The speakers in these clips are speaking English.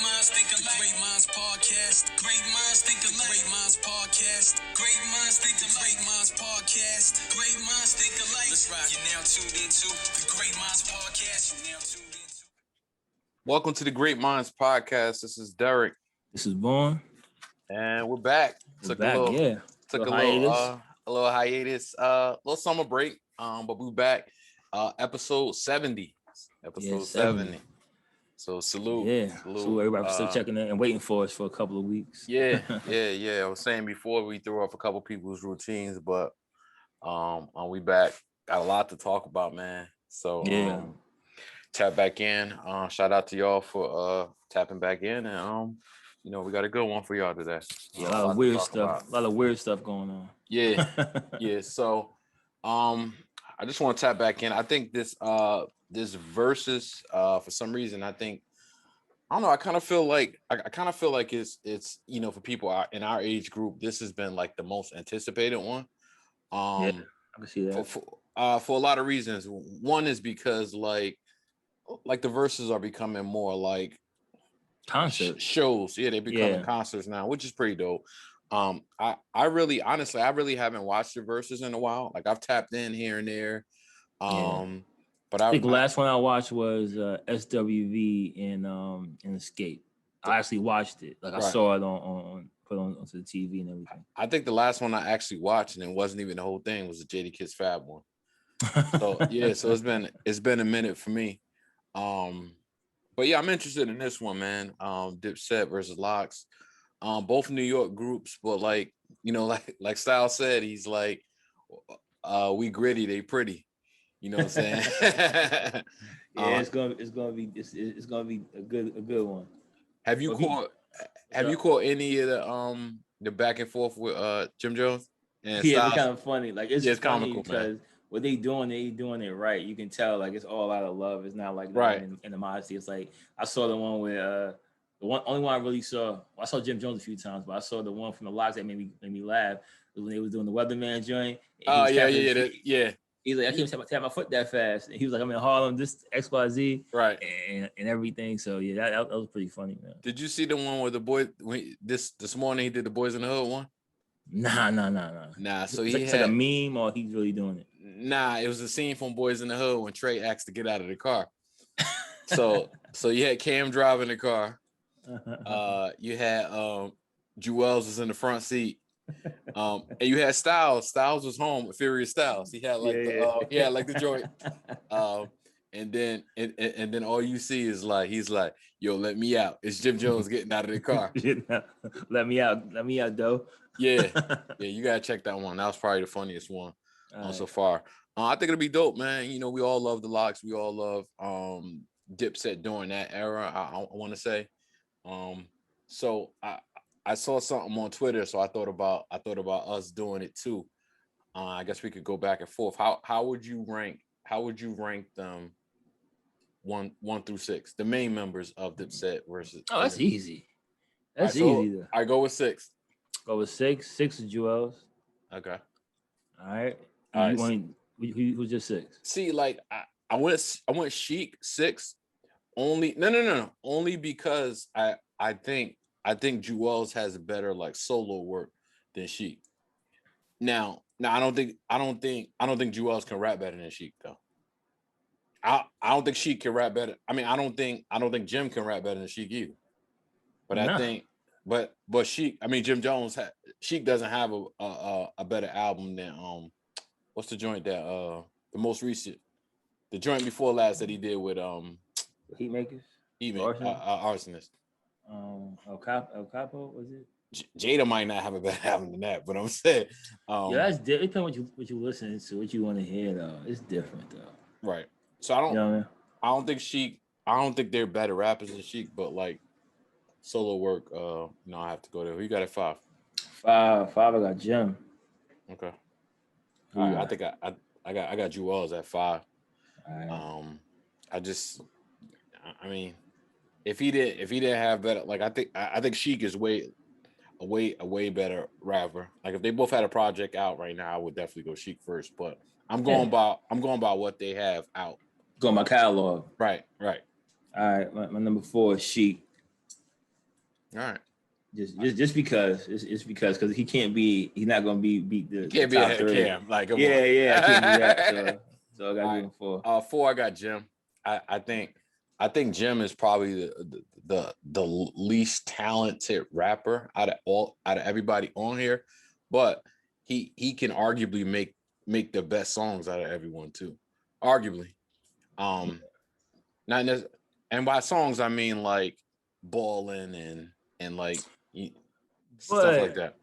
minds think alike. Great Minds Podcast. Great minds think alike. Great Minds Podcast. Great minds think alike. Great Minds Podcast. Great minds think alike. Let's ride. You're now tuned into the Great Minds Podcast. You're now tuned into. Welcome to the Great Minds Podcast. This is Derrick. This is Vaughn. And we're back. Took a little hiatus, little summer break. But we're back. Episode 70. Episode 70. So salute. Yeah. Salute everybody for still checking in and waiting for us for a couple of weeks. Yeah. I was saying before we threw off a couple people's routines, but we back. Got a lot to talk about, man. So tap back in. Shout out to y'all for tapping back in, and we got a good one for y'all today. Yeah, a lot of weird stuff. A lot of weird stuff going on. Yeah. So I just want to tap back in. I think this versus for some reason, I don't know. I kind of feel like it's for people in our age group, this has been like the most anticipated one. I can see that for a lot of reasons. One is because like the verses are becoming more like concert shows. Yeah, they're becoming concerts now, which is pretty dope. I really haven't watched the verses in a while. Like I've tapped in here and there. But I think the last one I watched was SWV in Escape. I actually watched it. Like I saw it on put onto the TV and everything. I think the last one I actually watched, and it wasn't even the whole thing, was the Jadakiss Fab one. So it's been a minute for me. But yeah, I'm interested in this one, man. Dipset versus Lox. Both New York groups, but like Styles said, he's like, we gritty, they pretty. You know what I'm saying? It's gonna be a good one. Have you caught any of the back and forth with Jim Jones? And Styles? It's kind of funny. Like it's funny comical, because man. What they doing it right. You can tell like it's all out of love. It's not like in the modesty. It's like I saw the one with only one I really saw. I saw Jim Jones a few times, but I saw the one from the Lox that made me laugh. Was when they was doing the Weatherman joint. Oh yeah. He's like, I can't tap my foot that fast. And he was like, I'm in Harlem, this XYZ, right, and everything. So yeah, that was pretty funny, man. Did you see the one where the boy this morning he did the Boys in the Hood one? Nah. So it's like a meme, or he's really doing it? Nah, it was a scene from Boys in the Hood when Trey asked to get out of the car. So you had Cam driving the car. You had Jewels was in the front seat. And you had Styles. Styles was home. Furious Styles. He had like the joint. And then all you see is like he's like, "Yo, let me out." It's Jim Jones getting out of the car. Let me out, though. Yeah. You gotta check that one. That was probably the funniest one so far. I think it'll be dope, man. We all love the Lox. We all love Dipset during that era. I want to say. So I saw something on Twitter, so I thought about us doing it too. I guess we could go back and forth. How would you rank them 1 through 6, the main members of Dipset versus? Oh, that's easy. That's easy. Though. I go with 6. Go with 6. 6 is Jewels. Okay. All right. Who's just 6? See, like I went Chic 6. Only only because I think Jewels has better like solo work than Chic. Now I don't think Jewels can rap better than Chic though. I don't think Chic can rap better. I mean, I don't think Jim can rap better than Chic either. But I think but Chic, I mean Jim Jones Chic doesn't have a better album than what's the joint that the most recent, the joint before last that he did with Heatmakers? Arsonist. El Capo, was it? Jada might not have a better album than that, but I'm saying, that's different. It depends what you listen to, what you want to hear though. It's different though. Right. So I don't think Chic. I don't think they're better rappers than Chic, but like solo work, I have to go there. Who you got at 5? 5. I got Jim. Okay. All right. I think I got Jewels at 5. Right. I mean, if he didn't have better, like I think Chic is a way better rapper. Like if they both had a project out right now, I would definitely go Chic first. But I'm going by what they have out. Going by catalog. Right. All right, my number 4 is Chic. All right. Just because it's because he can't be, he's not gonna beat the can't the be top ahead of 30. Cam. Like, come on. I can't do that. So I gotta give him 4. 4, I got Jim. I think Jim is probably the least talented rapper out of everybody on here, but he can arguably make the best songs out of everyone too. Arguably. Not necessarily, and by songs I mean like Ballin' and like stuff like that.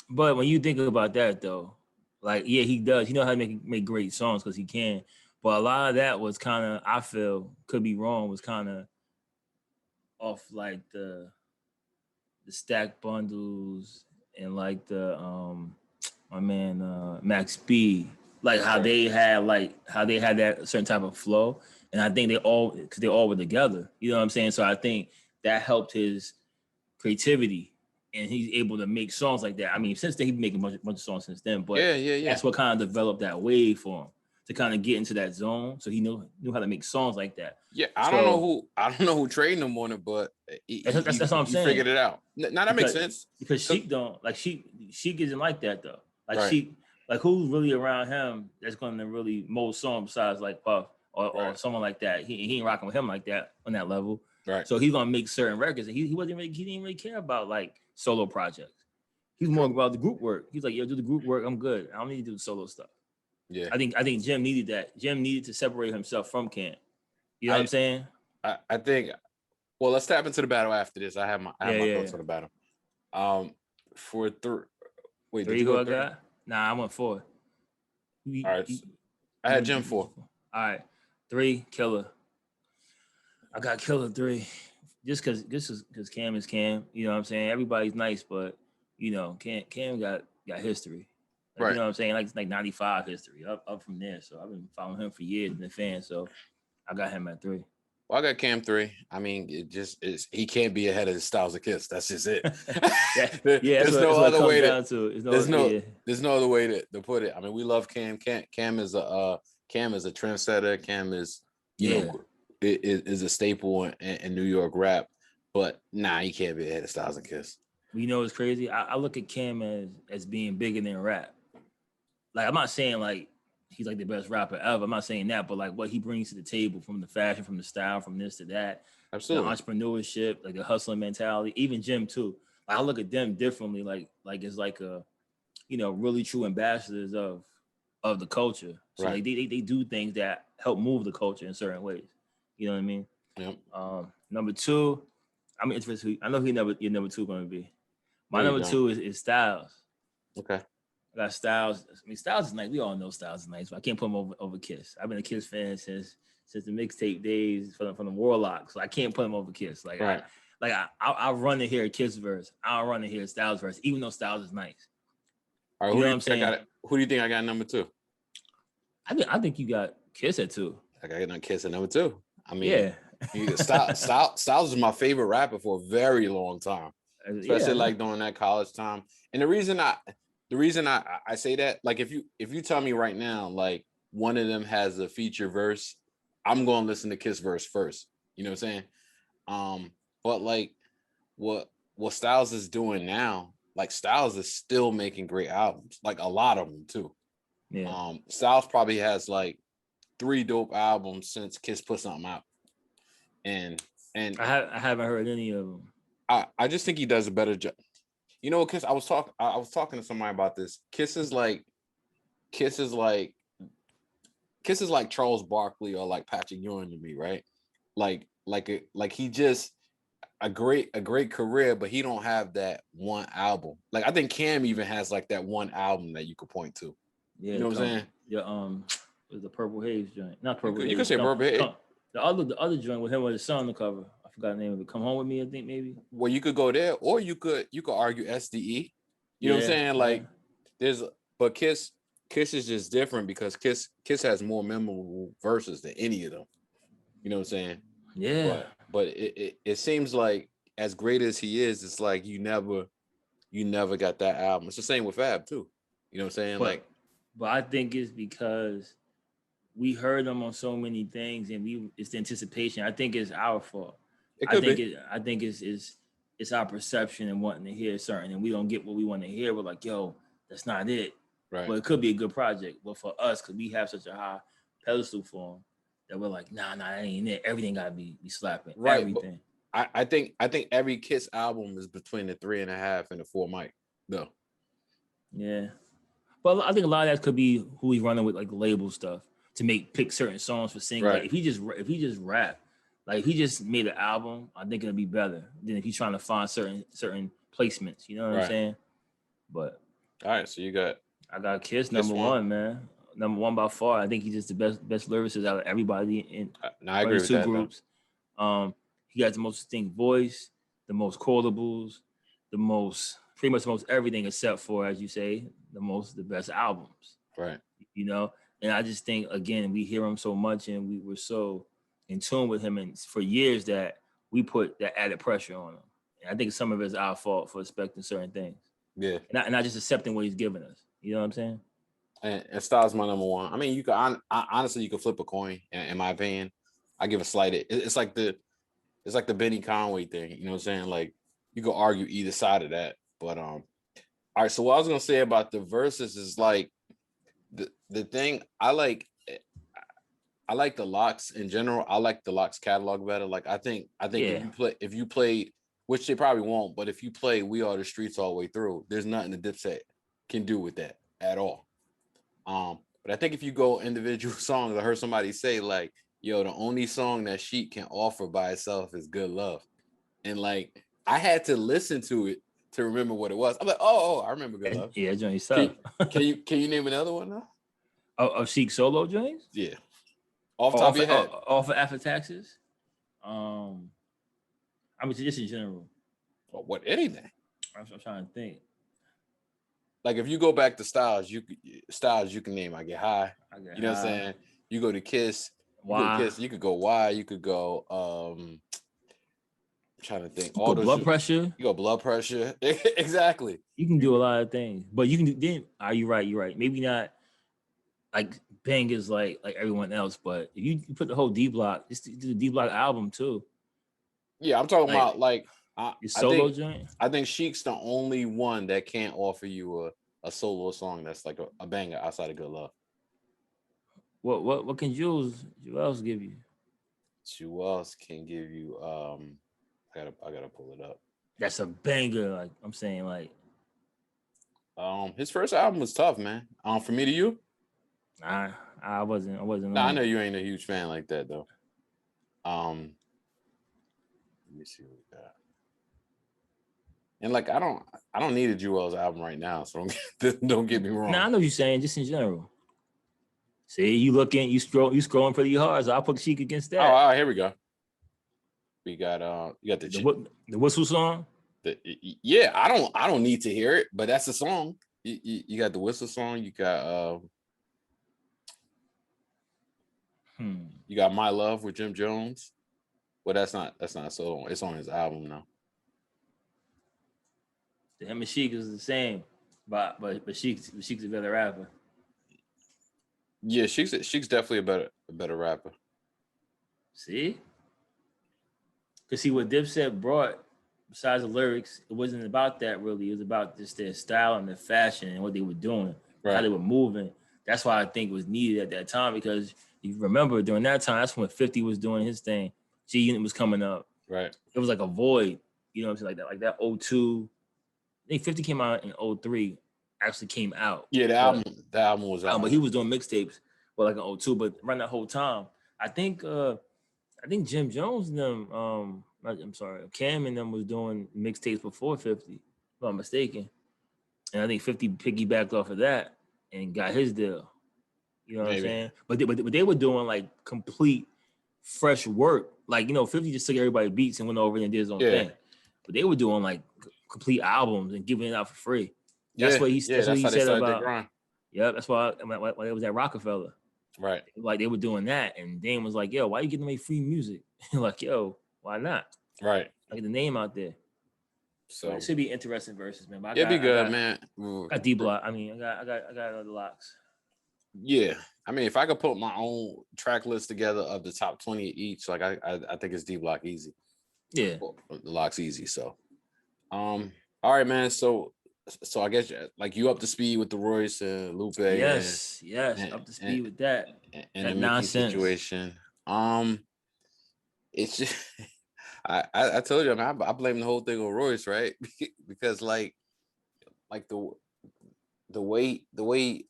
But when you think about that though, like he does. He knows how to make great songs because he can. But a lot of that was kind of, I feel, could be wrong, was kind of off like the stack bundles and like the my man Max B, like how they had that certain type of flow. And I think they all were together. You know what I'm saying? So I think that helped his creativity. And he's able to make songs like that. I mean, since then, he's been making a bunch of songs since then. But that's what kind of developed that wave for him to kind of get into that zone. So he knew how to make songs like that. Yeah, I don't know who trained him on it, but that's what I'm saying. He figured it out. Now that makes sense. Because Sheik isn't like that though. Like right. Sheik, like who's really around him that's going to really mold songs besides like Puff or someone like that. He ain't rocking with him like that on that level. Right. So he's gonna make certain records, and he didn't really care about like solo projects. He's more about the group work. He's like, yo, do the group work. I'm good. I don't need to do the solo stuff. Yeah. I think Jim needed that. Jim needed to separate himself from Cam. You know what I'm saying? I think. Well, let's tap into the battle after this. I have my thoughts on the battle. For 3. Wait, 3 who I got? Nah, I went 4. All right. I had Jim 4. All right. 3, Killer. I got Killer 3. Just because Cam is Cam. You know what I'm saying? Everybody's nice, but you know, Cam got history. Like, right. You know what I'm saying? Like it's like 95 history up from there. So I've been following him for years and a fan. So I got him at 3. Well, I got Cam 3. I mean, it just is. He can't be ahead of the Styles of Kiss. That's just it. There's no other way there's no other way to put it. I mean, we love Cam. Cam is a trendsetter. Cam is you know is a staple in New York rap. But he can't be ahead of Styles and Kiss. You know what's crazy? I look at Cam as being bigger than rap. Like I'm not saying like he's like the best rapper ever. I'm not saying that, but like what he brings to the table from the fashion, from the style, from this to that. Absolutely. The entrepreneurship, like the hustling mentality, even Jim too. Like, I look at them differently, like it's like a, you know, really true ambassadors of the culture. So right. Like they do things that help move the culture in certain ways. You know what I mean? Yep. Number 2, I'm interested. I know your number 2 going to be. My number 2 is Styles. Okay. I got Styles. I mean, Styles is nice. We all know Styles is nice, but I can't put him over Kiss. I've been a Kiss fan since the mixtape days from the Warlock, so I can't put him over Kiss. Like, right. I run to hear a Kiss verse. I'll run to hear a Styles verse, even though Styles is nice. All right, you know what I'm saying? Who do you think I got number 2? I think you got Kiss at 2. I got Kiss at number 2. I mean, Styles is my favorite rapper for a very long time, especially like during that college time. And the reason I say that, like if you tell me right now, like one of them has a feature verse, I'm going to listen to Kiss verse first. You know what I'm saying? But like what Styles is doing now, like Styles is still making great albums, like a lot of them too. Yeah. Styles probably has like 3 dope albums since Kiss put something out. And I haven't heard any of them. I just think he does a better job. You know, Kiss. I was talking to somebody about this. Kiss is like Charles Barkley or like Patrick Ewing to me, right? Like he just a great career, but he don't have that one album. Like I think Cam even has like that one album that you could point to. Yeah, you know what I'm saying? Yeah, the Purple Haze joint, not Purple Haze. You can say Purple Haze. The other joint with him with his son on the cover. I forgot the name of it. Come Home With Me, I think maybe. Well, you could go there, or you could argue SDE. You know what I'm saying? Like but Kiss is just different because Kiss has more memorable verses than any of them. You know what I'm saying? Yeah. But it seems like as great as he is, it's like you never got that album. It's the same with Fab too. You know what I'm saying? But I think it's because we heard them on so many things, and it's the anticipation. I think it's our fault. It could be. I think it's it's our perception and wanting to hear certain, and we don't get what we want to hear. We're like, yo, that's not it. Right. Well, it could be a good project, but for us, because we have such a high pedestal for them, that we're like, nah, that ain't it. Everything gotta be slapping. Right. Everything. I think every Kiss album is between the 3.5 and the 4 mic. No. Yeah. But I think a lot of that could be who he's running with, like label stuff, to pick certain songs for singing. Right. Like if he just rap, like if he just made an album, I think it'll be better than if he's trying to find certain placements. You know what I'm saying? But all right, so I got Kiss number one, man. Number one by far. I think he's just the best lyricist out of everybody in I agree with two that, groups. He got the most distinct voice, the most quotables, pretty much the most everything except for, as you say, the best albums. Right. You know, and I just think, again, we hear him so much and we were so in tune with him, and for years that we put that added pressure on him. And I think some of it is our fault for expecting certain things. Yeah. And not just accepting what he's giving us. You know what I'm saying? And Styles my number one. I mean, you can honestly you can flip a coin. In my opinion, I give a slight. It's like the Benny Conway thing. You know what I'm saying? Like you could argue either side of that. But all right. So what I was gonna say about the verses is like the thing I like the Lox in general. I like the Lox catalog better. Like I think if you played, which they probably won't, but if you play We Are the Streets all the way through, there's nothing the Dipset can do with that at all. But I think if you go individual songs, I heard somebody say like, yo, the only song that Sheek can offer by itself is Good Love. And like I had to listen to it to remember what it was. I'm like, oh, I remember Good Love. Yeah, Johnny stuff. Can you name another one now? Of Sheek solo joints? Yeah. Off the top of your head. Off of After Taxes? I mean, just in general. What, anything? I'm trying to think. Like if you go back to Styles, you can name I Get High. You know what I'm saying? You go to Kiss. You could go Why. You could go I'm trying to think. All blood pressure. You go Blood Pressure. Exactly. You can do a lot of things. But you can do then you're right. Maybe not like bangers like everyone else, but if you put the whole D Block, just do the D Block album too. Yeah, I'm talking about like solo joint. I think Sheek's the only one that can't offer you a solo song that's like a banger outside of Good Love. What can Jules give you? Jules can give you I gotta pull it up. That's a banger. Like I'm saying, like his first album was tough, man. From Me to You. I wasn't. I know you ain't a huge fan like that though. Let me see what we got. And like I don't need a Jewel's album right now, so don't get me wrong. I know what you're saying, just in general. See, you scrolling pretty hard, so I'll put Sheek against that. Oh, here we go. We got you got the whistle song. I don't need to hear it, but that's the song. You got the whistle song. You got you got My Love with Jim Jones. Well, that's not a solo. It's on his album now. Him and Sheek is the same, but Sheek's a better rapper. Yeah, Sheek's definitely a better rapper. See, because see what Dipset brought besides the lyrics, it wasn't about that really. It was about just their style and their fashion and what they were doing, how they were moving. That's why I think it was needed at that time, because you remember during that time, that's when 50 was doing his thing. G Unit was coming up. Right. It was like a void, you know what I'm saying? Like that 02. I think 50 came out in 03, actually came out. Yeah, the album was out. But he was doing mixtapes, like in 02. But around that whole time, I think Jim Jones and them, Cam and them was doing mixtapes before 50, if I'm not mistaken. And I think 50 piggybacked off of that and got his deal. You know what I'm saying? But they were doing like complete fresh work. Like, 50 just took everybody's beats and went over and did his own thing. But they were doing like complete albums and giving it out for free. That's what he said about. Yeah, that's why it was at Rockefeller. Right. Like they were doing that, and Dame was like, "Yo, why you getting to make free music?" Like, "Yo, why not?" Right. Like the name out there. So it should be interesting verses, man. It'd be good, man. I got D Block. I mean, I got other Lox. Yeah, I mean, if I could put my own track list together of the top 20 each, like I think it's D Block easy. Yeah, the Lox easy. So All right, man. So I guess like you up to speed with the Royce and Lupe. Yes, up to speed with that. And that the Mickey nonsense situation. It's just I told you, man, I blame the whole thing on Royce, right? Because like the way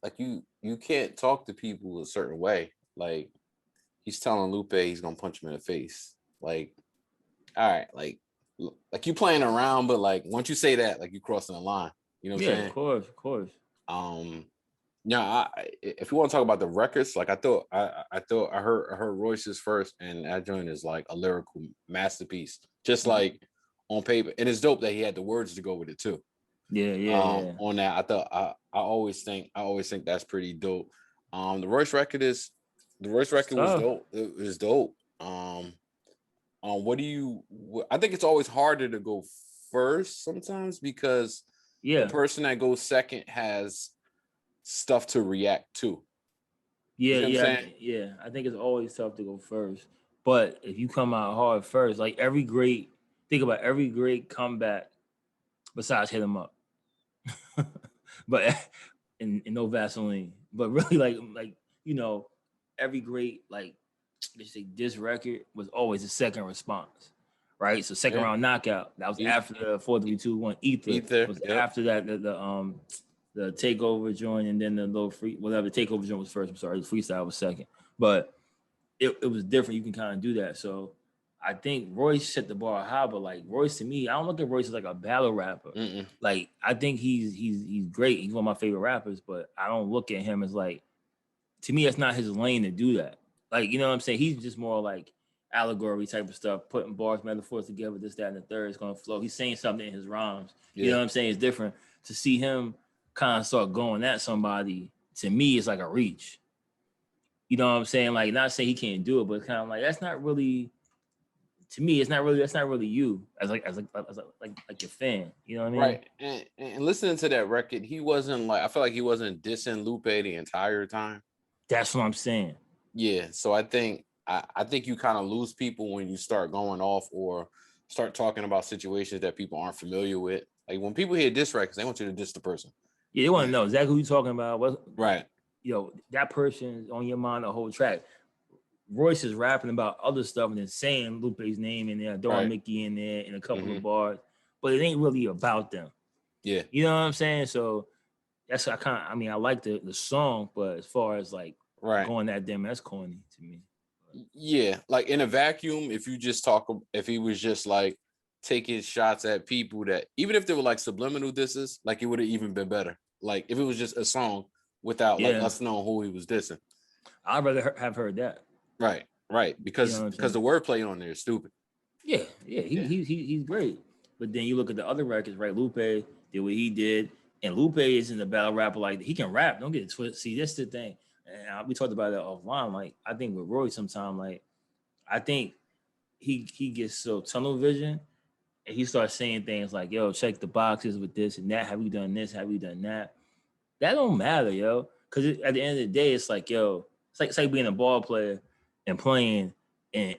like you can't talk to people a certain way. Like he's telling Lupe he's gonna punch him in the face. Like, all right, like you playing around, but like once you say that, like you crossing the line. You know what I'm saying? Of course. Yeah, if you want to talk about the records, like I thought I heard Royce's first, and that joint is like a lyrical masterpiece, just like on paper, and it's dope that he had the words to go with it too. Yeah. On that, I thought I always think that's pretty dope. The Royce record was dope. It was dope. What do you? I think it's always harder to go first sometimes because the person that goes second has stuff to react to. Yeah. I think it's always tough to go first, but if you come out hard first, like think about every great comeback besides Hit 'Em Up, but and no Vaseline, but really like every great like they say this record was always a second response, right? So second round knockout, that was after the 4 3 2 1 Ether was after that the takeover joint, and then the little free whatever the takeover joint was first. I'm sorry, the freestyle was second, but it was different. You can kind of do that. So I think Royce set the bar high, but like Royce to me, I don't look at Royce as like a battle rapper. Like I think he's great. He's one of my favorite rappers, but I don't look at him as like, to me, that's not his lane to do that. Like, you know what I'm saying? He's just more like allegory type of stuff, putting bars, metaphors together, this, that, and the third. It's going to flow. He's saying something in his rhymes. You know what I'm saying? It's different. To see him kind of start going at somebody, to me, it's like a reach. You know what I'm saying? Like, not saying he can't do it, but kind of like, that's not really, to me, that's not really you as your fan. You know what I mean? Right. And listening to that record, he wasn't like, I feel like he wasn't dissing Lupe the entire time. That's what I'm saying. Yeah. So I think you kind of lose people when you start going off or start talking about situations that people aren't familiar with. Like when people hear diss records, they want you to diss the person. Yeah, they want to know exactly who you're talking about. Right. That person on your mind the whole track. Royce is rapping about other stuff and then saying Lupe's name in there, throwing Mickey in there in a couple of bars, but it ain't really about them. Yeah. You know what I'm saying? So that's I like the song, but as far as like going at them, that's corny to me. Yeah, like in a vacuum, if he was just like taking shots at people that, even if they were like subliminal disses, like it would have even been better. Like if it was just a song without like us knowing who he was dissing. I'd rather have heard that. Right, because the wordplay on there is stupid. Yeah, he's great. But then you look at the other records, right? Lupe did what he did, and Lupe isn't a battle rapper like he can rap. Don't get it twisted. See, that's the thing. And we talked about that offline. Like I think with Roy, sometimes like I think he gets so tunnel vision, and he starts saying things like, "Yo, check the boxes with this and that. Have you done this? Have you done that?" That don't matter, yo. Because at the end of the day, it's like, yo, it's like being a ball player and playing, and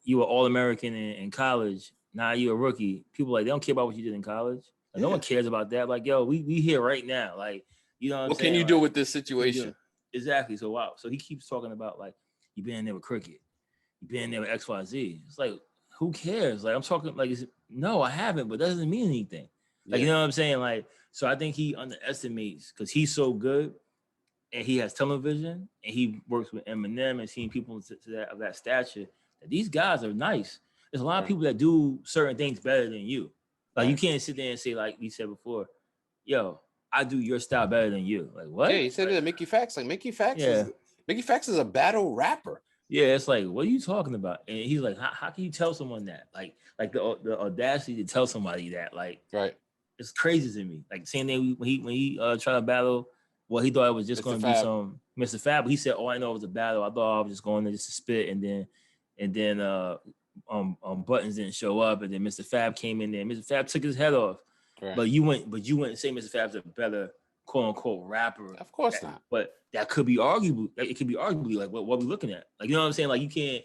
you were All-American in college. Now you're a rookie. People like they don't care about what you did in college. Like, no one cares about that. Like, yo, we here right now. Like, you know what can you do with this situation? Exactly. So wow. So he keeps talking about like you been in there with cricket, you been in there with XYZ. It's like, who cares? Like I'm talking like, no, I haven't, but that doesn't mean anything. Like you know what I'm saying? Like, so I think he underestimates because he's so good. And he has television, and he works with Eminem and seeing people of that stature. That these guys are nice. There's a lot of people that do certain things better than you. Like you can't sit there and say, like we said before, yo, I do your style better than you. Like what? Yeah, he said it to Mickey Fax. Like Mickey Fax is a battle rapper. Yeah, it's like, what are you talking about? And he's like, how can you tell someone that? Like the audacity to tell somebody that. Like, it's crazy to me. Like same thing when he tried to battle. Well, he thought it was just going to be some Mr. Fab, but he said, "Oh, I know it was a battle. I thought I was just going there just to spit, and then Buttons didn't show up, and then Mr. Fab came in there. Mr. Fab took his head off, but you wouldn't say Mr. Fab's a better quote unquote rapper. Of course not. But that could be arguable. Like, it could be arguably like what we're looking at. Like you know what I'm saying? Like you can't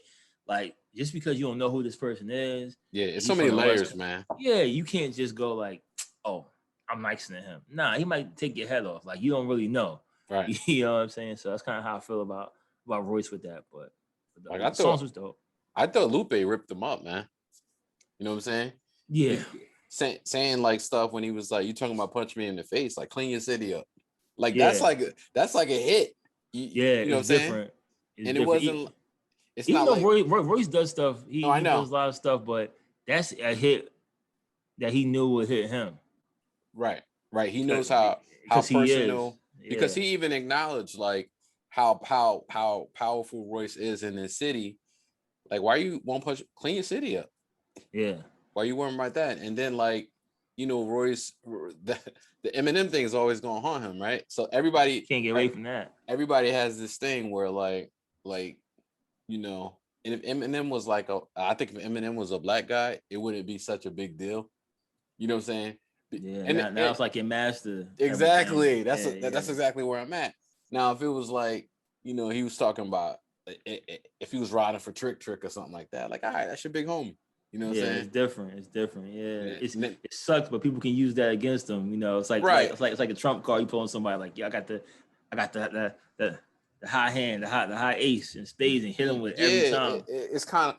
Like, just because you don't know who this person is. Yeah, it's so many layers, man. Yeah, you can't just go like, oh, I'm nicer than him. Nah, he might take your head off. Like, you don't really know. Right. You know what I'm saying? So that's kind of how I feel about Royce with that. But like, the songs was dope. I thought Lupe ripped him up, man. You know what I'm saying? Yeah. Saying like stuff when he was like, you talking about punch me in the face, like clean your city up. Like that's like a hit. You know what I'm saying? And it wasn't. It's even not though like Royce does stuff, he does a lot of stuff, but that's a hit that he knew would hit him. Right. He knows how personal, because he even acknowledged like how powerful Royce is in this city. Like, why you won't clean your city up? Yeah. Why you worrying about that? And then like, you know, Royce, the Eminem thing is always gonna haunt him, right? So everybody can't get away from that. Everybody has this thing where like, you know, and if Eminem was like I think if Eminem was a black guy, it wouldn't be such a big deal. You know what I'm saying? Yeah. And now it's like your master. Exactly. That's exactly where I'm at. Now, if it was like, you know, he was talking about if he was riding for Trick or something like that, like, all right, that's your big homie. You know what I'm saying? It's different. Yeah. It sucks, but people can use that against them. You know, it's like it's like a trump card. You pull on somebody like, yeah, I got the high hand, the high ace, and spades, and hit him with every time. It's kind of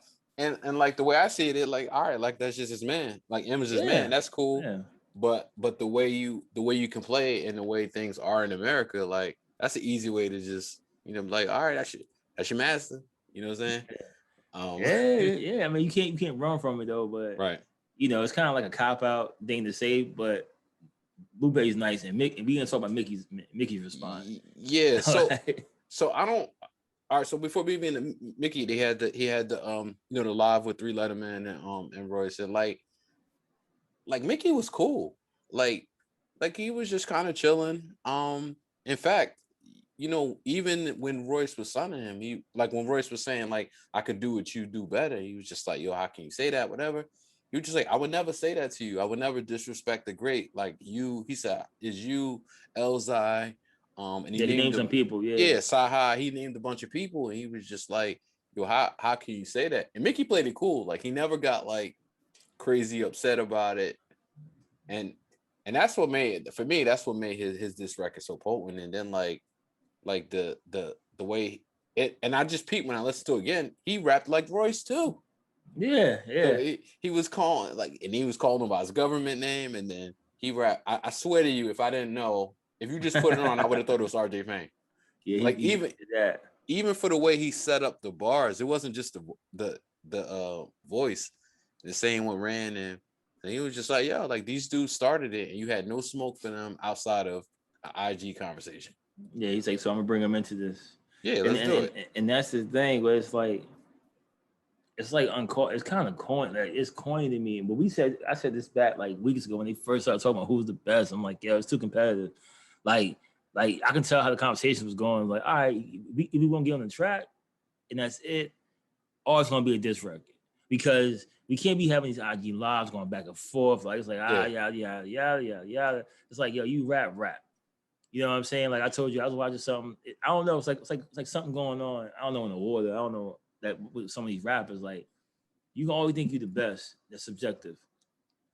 and like the way I see it, like, all right, like that's just his man. Like M's his man. That's cool. Yeah. But the way you can play and the way things are in America, like that's an easy way to just, you know, like, all right, that's your master. You know what I'm saying? I mean, you can't run from it though, but right. You know, it's kind of like a cop out thing to say, but Lupe's nice, and we gonna talk about Mickey's response. Yeah, so I don't. All right, so before we being Mickey, he had the you know, the live with 3 Letterman and Royce, and like Mickey was cool, like he was just kind of chilling. In fact, you know, even when Royce was signing him, he, like when Royce was saying like, I could do what you do better, he was just like, yo, how can you say that? Whatever. He was just like, I would never say that to you. I would never disrespect the great. Like you, he said, is you, Elzai, and he named some people. Yeah, Saha. He named a bunch of people, and he was just like, yo, how can you say that? And Mickey played it cool. Like he never got like crazy upset about it. And that's what made, for me, that's what made his this record so potent. And then like the way it, and I just peeped when I listened to it again, he rapped like Royce too. Yeah. So he was calling and he was calling him by his government name, and then he rapped. I swear to you, if I didn't know, if you just put it on, I would have thought it was RJ Payne. Yeah, like even for the way he set up the bars, it wasn't just the voice, the same with Ran, and he was just like, yo, like these dudes started it, and you had no smoke for them outside of an IG conversation. Yeah, he's like, so I'm gonna bring him into this. Yeah, let's do it. And that's the thing, where it's like it's kind of corny. Like, it's corny to me. But I said this back like weeks ago when they first started talking about who's the best. I'm like, yeah, it's too competitive. Like I can tell how the conversation was going. Like, all right, we want to get on the track, and that's it. Or it's gonna be a diss record, because we can't be having these IG lives going back and forth. Like it's like yeah. It's like, yo, you rap. You know what I'm saying? Like I told you, I was watching something. I don't know. It's like something going on. I don't know in the water. I don't know that with some of these rappers, like you can always think you're the best. That's subjective.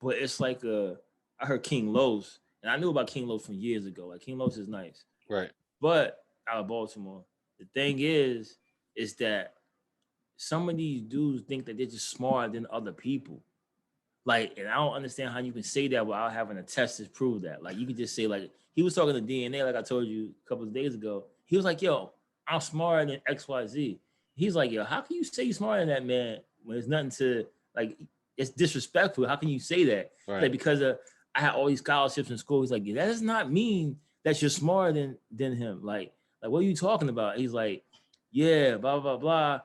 But it's like I heard King Los, and I knew about King Los from years ago. Like King Los is nice, right? But out of Baltimore, the thing is that some of these dudes think that they're just smarter than other people. Like, and I don't understand how you can say that without having a test to prove that. Like, you can just say, like, he was talking to DNA, like I told you a couple of days ago. He was like, yo, I'm smarter than XYZ. He's like, yo, how can you say you're smarter than that man when it's nothing to, like, it's disrespectful. How can you say that? Right. Like, because I had all these scholarships in school. He's like, yeah, that does not mean that you're smarter than him. Like, what are you talking about? He's like, yeah, blah, blah, blah.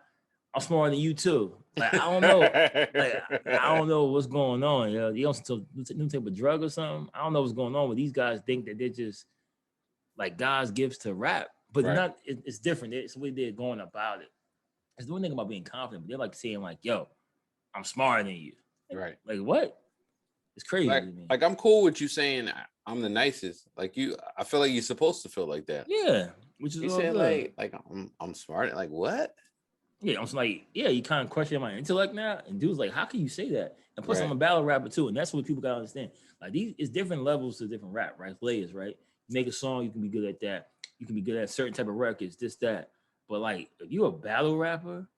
I'm smarter than you too. Like, I don't know. Like, I don't know what's going on. You know, you don't new type of drug or something. I don't know what's going on. But these guys think that they're just like God's gifts to rap, but not. It's different. It's the way they're going about it. It's the one thing about being confident. But they're like saying, like, "Yo, I'm smarter than you." Right. Like what? It's crazy. Like I'm cool with you saying I'm the nicest. Like you, I feel like you're supposed to feel like that. Yeah, which is you saying like I'm smart. Like what? Yeah, I was like, yeah, you kind of question my intellect now. And dude's like, how can you say that? And plus, Right. I'm a battle rapper too. And that's what people gotta understand. Like these it's different levels to different rap, right? Layers, right? You make a song, you can be good at that. You can be good at certain type of records, this, that. But like if you're a battle rapper,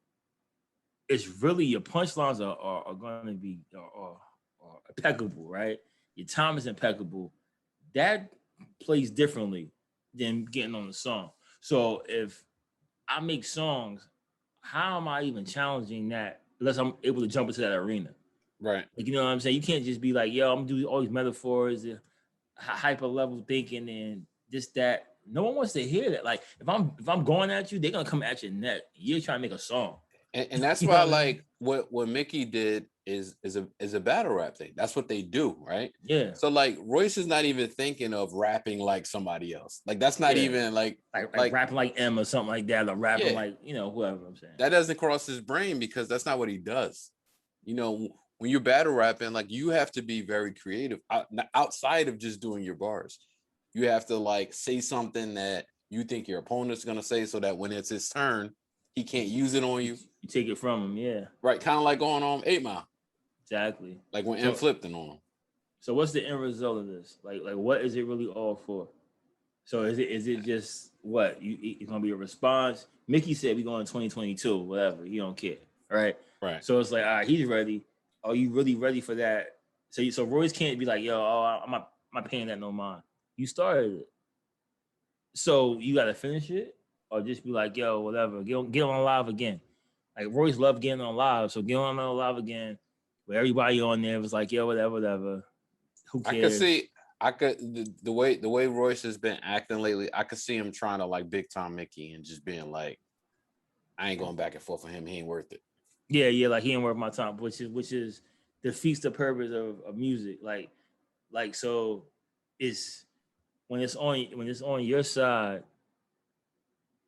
it's really your punchlines are gonna be are impeccable, right? Your time is impeccable. That plays differently than getting on the song. So if I make songs, how am I even challenging that unless I'm able to jump into that arena? Right. Like, you know what I'm saying? You can't just be like, yo, I'm doing all these metaphors, hyper level thinking and this, that. No one wants to hear that. Like if I'm going at you, they're gonna come at your neck. You're trying to make a song. And that's You know why what I mean? like what Mickey did is a battle rap thing. That's what they do, right? Yeah. So like Royce is not even thinking of rapping like somebody else. Like that's not even like rapping like M or something like that, or rapping yeah, like, whoever I'm saying. that doesn't cross his brain because that's not what he does. When you're battle rapping, like you have to be very creative outside of just doing your bars. You have to like say something that you think your opponent's gonna say so that when it's his turn, he can't use it on you. You take it from him, yeah. Right, kind of like going on 8 Mile. Exactly. Like when M flipped it on him. So what's the end result of this? Like what is it really all for? So is it just what? It's gonna be a response? Mickey said we going in 2022, whatever. He don't care. Right? Right. So it's like, all right, he's ready. Are you really ready for that? So Royce can't be like, yo, I'm not paying that no mind. You started it. So you gotta finish it, or just be like, yo, whatever, get on live again. Like Royce loved getting on live, so get on live again. Where everybody on there was like, yo, whatever. Who cares? The way Royce has been acting lately, I could see him trying to like big time Mickey and just being like, I ain't going back and forth with him. He ain't worth it. Yeah, like he ain't worth my time, which is defeats the purpose of music. Like so, it's when it's on your side,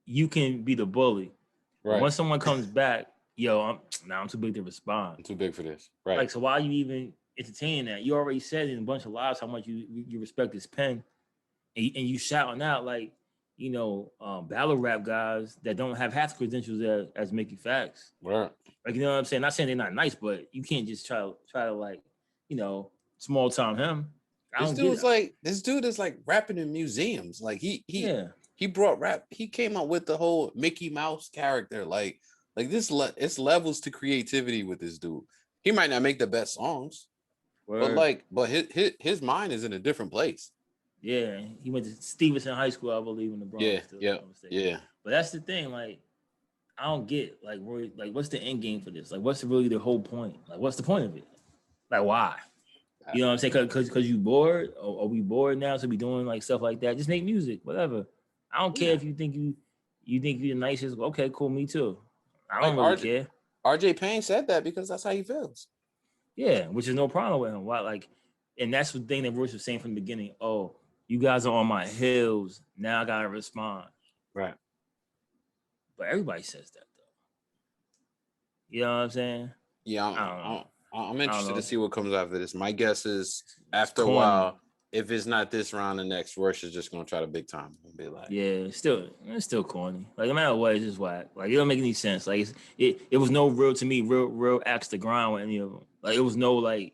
you can be the bully. Right. Once someone comes back, yo, I'm too big to respond. I'm too big for this. Right. Like, so why are you even entertaining that? You already said in a bunch of lives how much you respect his pen, and you shouting out like, battle rap guys that don't have half the credentials as Mickey Facts. Right. Like, you know what I'm saying? Not saying they're not nice, but you can't just try to like, small time him. This dude is like rapping in museums. Like he brought rap. He came up with the whole Mickey Mouse character. Like this, it's levels to creativity with this dude. He might not make the best songs, but his mind is in a different place. Yeah, he went to Stevenson High School, I believe, in the Bronx. Yeah. But that's the thing. Like, I don't get like what's the end game for this? Like, what's really the whole point? Like, what's the point of it? Like, why? You know what I'm saying? Because you bored? Or are we bored now to be doing like stuff like that? Just make music, whatever. I don't care if you think you're the nicest. Okay, cool, me too. I don't really care. RJ Payne said that because that's how he feels. Yeah, which is no problem with him. Why? And that's the thing that Royce was saying from the beginning. Oh, you guys are on my heels. Now I gotta respond. Right. But everybody says that though. You know what I'm saying? Yeah, I'm interested to see what comes after this. My guess is after a while, if it's not this round, the next Royce is just gonna try to big time and be like, yeah, it's still corny. Like no matter what, it's just whack. Like it don't make any sense. Like it was no real axe to grind with any of them. Like it was no like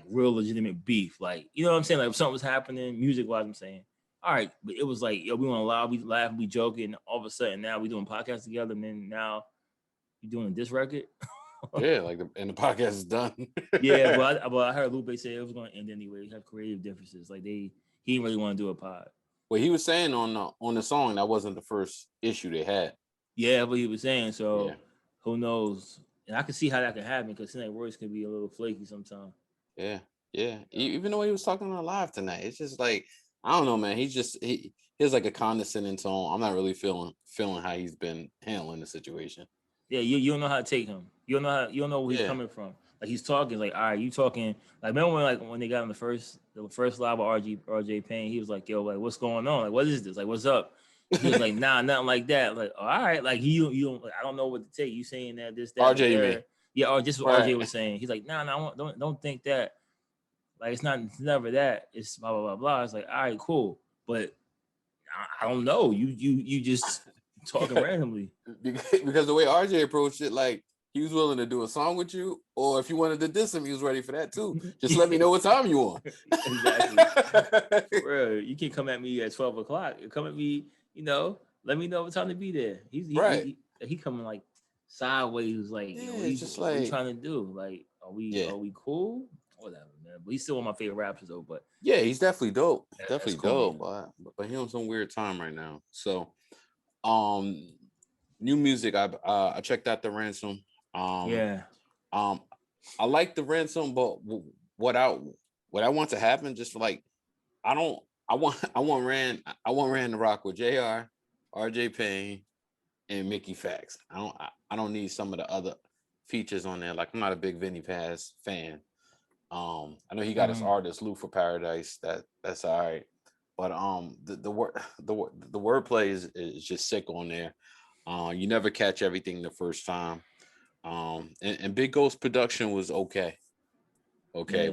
real legitimate beef. Like you know what I'm saying? Like if something was happening music wise, I'm saying, all right, but it was like, yo, we want to laugh, we joking, and all of a sudden now we doing podcasts together, and then now you doing this record. Yeah, and the podcast is done. Yeah, but I heard Lupe say it was going to end anyway. Have creative differences. Like he didn't really want to do a pod. Well, he was saying on the song that wasn't the first issue they had. Yeah, but he was saying so. Who knows? And I can see how that could happen because like Royce can be a little flaky sometimes. Yeah. Even though he was talking on live tonight, it's just like I don't know, man. He has like a condescending tone. I'm not really feeling how he's been handling the situation. Yeah, you don't know how to take him. You don't know where he's coming from. Like he's talking, like, all right, you talking. Like remember when they got on the first live with RJ Payne, he was like, yo, like what's going on? Like what is this? Like what's up? He was like, nah, nothing like that. Like all right, like you don't. Like, I don't know what to take. You saying that this that RJ, yeah, or just what RJ was saying. He's like, nah, don't think that. Like it's never that. It's blah blah blah blah. It's like all right, cool, but I don't know. You just talking randomly. Because the way RJ approached it, like he was willing to do a song with you, or if you wanted to diss him, he was ready for that too. Just let me know what time you on. Exactly. Bro, you can come at me at 12 o'clock. Come at me, let me know what time to be there. He coming like sideways, like, what are you trying to do? Like, are we cool? Whatever, man. But he's still one of my favorite rappers though. But yeah, he's definitely dope. Definitely cool, dope. But he's on some weird time right now. So new music. I checked out the Ransom. I like the Ransom, but what I want to happen, just like I want Rand to rock with JR, RJ Payne, and Mickey Fax. I don't need some of the other features on there. Like, I'm not a big Vinny Paz fan. I know he got his artist Lupe for Paradise. That's all right. But the wordplay is just sick on there. You never catch everything the first time. And Big Ghost production was okay, yeah.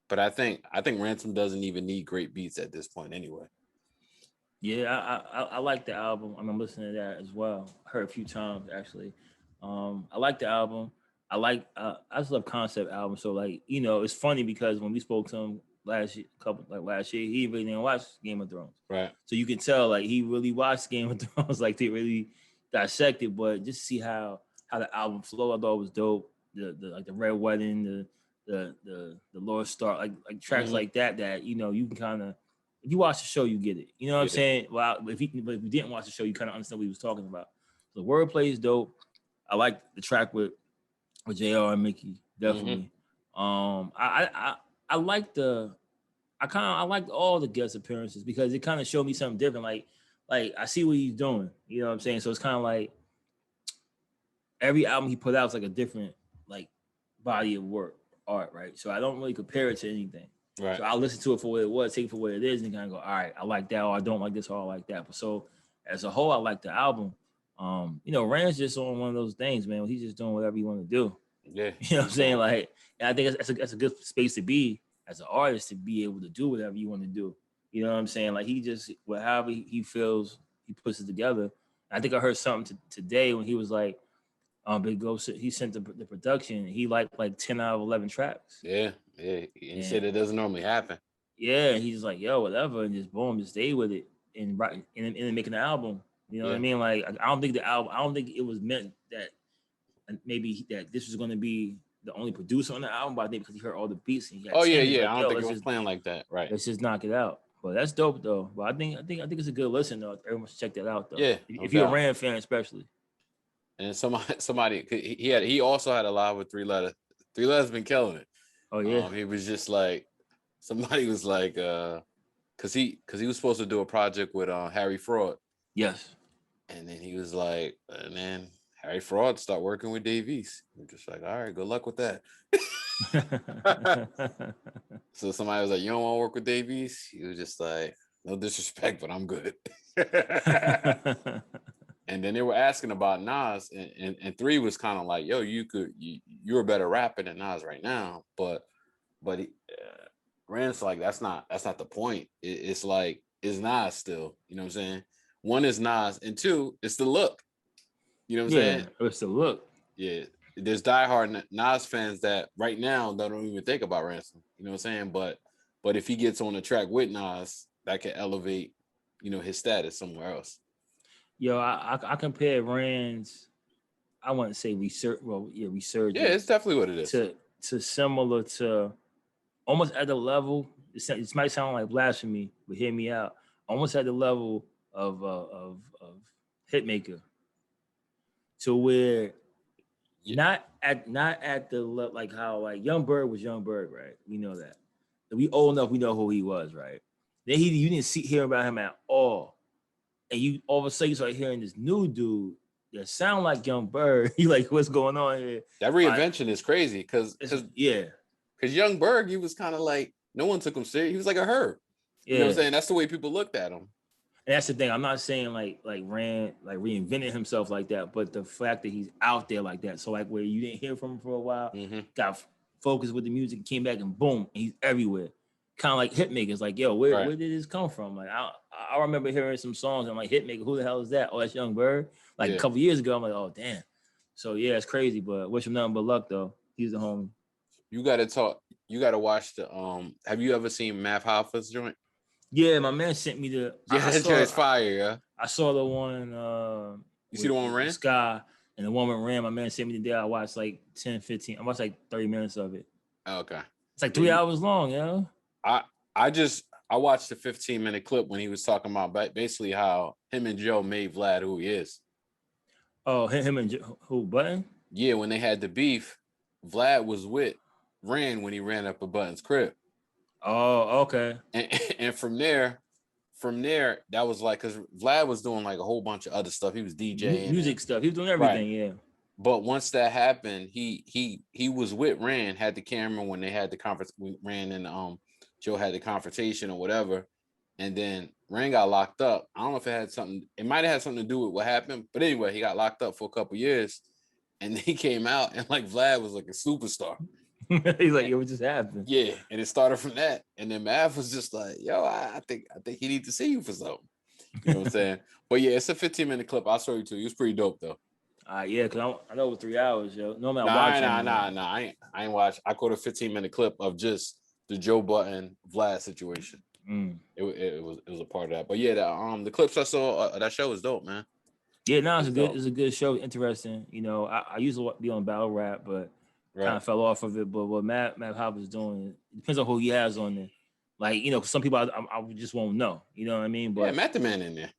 But I think Ransom doesn't even need great beats at this point anyway. Yeah, I like the album. I'm listening to that as well. I heard a few times actually. I like the album. I just love concept albums. So like, it's funny because when we spoke to him last year, he really didn't watch Game of Thrones. Right. So you can tell like he really watched Game of Thrones, like they really dissected. But just see how the album flowed, I thought it was dope. The Red Wedding, the Lord Star, like tracks like that you can kind of, if you watch the show, you get it. You know what I'm saying? Well, if you didn't watch the show, you kind of understand what he was talking about. So the wordplay is dope. I like the track with JR and Mickey, definitely. I liked all the guest appearances because it kind of showed me something different. Like I see what he's doing. You know what I'm saying? So it's kind of like every album he put out is like a different like body of art, right? So I don't really compare it to anything. Right. So I'll listen to it for what it was, take it for what it is, and kind of go, all right, I like that, or I don't like this, or I like that. But so as a whole, I like the album. Rand's just on one of those things, man. He's just doing whatever you want to do. Yeah. You know what I'm saying? Like, and I think that's a good space to be as an artist, to be able to do whatever you want to do. You know what I'm saying? Like, he just, however he feels, he puts it together. I think I heard something today when he was like, Big Ghost, he sent the production. He liked like 10 out of 11 tracks. Yeah. He said it doesn't normally happen. Yeah, and he's just like, yo, whatever, and just boom, just stay with it and making the album. You know what I mean? Like, I don't think it was meant that maybe that this was going to be the only producer on the album, but I think because he heard all the beats and he had I don't think it was playing like that. Right. Let's just knock it out. But that's dope though. But I think it's a good listen though. Everyone should check that out though. Yeah. If you're a Rand fan, especially. And somebody he also had a live with 3 Letter. 3 Letter's been killing it. Oh yeah. He was just like, somebody was like, because he was supposed to do a project with Harry Fraud. Yes. And then he was like, and then Harry Fraud start working with Dave East. I'm just like, all right, good luck with that. So somebody was like, you don't want to work with Dave East? He was just like, no disrespect, but I'm good. And then they were asking about Nas, and 3 was kind of like, yo, you're a better rapper than Nas right now, but Rand's like, that's not the point. It's like, it's Nas still, you know what I'm saying? 1 is Nas, and 2, it's the look. You know what I'm saying? It's the look. Yeah, there's diehard Nas fans that right now don't even think about Ransom. You know what I'm saying? But if he gets on a track with Nas, that can elevate, his status somewhere else. Yo, I compare Rand's, I wouldn't say research. Yeah, it's definitely what it is. To similar to, almost at the level. This might sound like blasphemy, but hear me out. Almost at the level of Hitmaker, to where not at the like how like Young Bird was Young Bird, right? We know that. We old enough, we know who he was, right? Then you didn't hear about him at all. And you all of a sudden you start hearing this new dude that sound like Young Bird. You like, what's going on here? That reinvention is crazy because Young Bird, he was kind of like, no one took him serious. He was like a Herb. Yeah. You know what I'm saying? That's the way people looked at him. And that's the thing. I'm not saying like Rand like reinvented himself like that, but the fact that he's out there like that. So like where you didn't hear from him for a while, got focused with the music, came back and boom, and he's everywhere. kind of like Hitmakers. Like, yo, where did this come from? Like, I remember hearing some songs. I'm like, Hitmaker, who the hell is that? Oh, that's Young Bird. Like a couple years ago, I'm like, oh damn. So yeah, it's crazy, but wish him nothing but luck though. He's the homie. You gotta watch the have you ever seen Math Hoffa's joint? Yeah, my man sent me the that joint's fire, yeah. I saw the one you see the one with Ram? Sky and the one with Ram. My man sent me the day. I watched like 10, 15. I watched like 30 minutes of it. Oh, okay. It's like 3 hours long, yo. I watched the 15-minute clip when he was talking about basically how him and Joe made Vlad who he is. Oh, him and Joe, who, Button? Yeah, when they had the beef, Vlad was with Ran when he ran up a Button's crib. Oh, okay. And from there, that was like, because Vlad was doing like a whole bunch of other stuff. He was DJing, music stuff. He was doing everything, yeah. But once that happened, he was with Ran, had the camera when they had the conference. Ran and Joe had the confrontation or whatever, and then Ran got locked up. I don't know if it had something. It might have had something to do with what happened, but anyway, he got locked up for a couple years, and then he came out and like Vlad was like a superstar. He's like, yo, what just happened? Yeah, and it started from that, and then Mav was just like, yo, I think he need to see you for something. You know what I'm saying? But yeah, it's a 15-minute clip. I'll show you too. It was pretty dope though. Yeah, because I know it was 3 hours, yo. No, I ain't watch. I caught a 15-minute clip of just the Joe Button Vlad situation. It was a part of that. But yeah, the clips I saw that show was dope, man. Yeah, no, it's a good show. Interesting. You know, I used to be on battle rap, but kind of fell off of it. But what Matt Hop is doing, it depends on who he has on there. Like, you know, some people I just won't know. You know what I mean? But yeah, Method Man in there.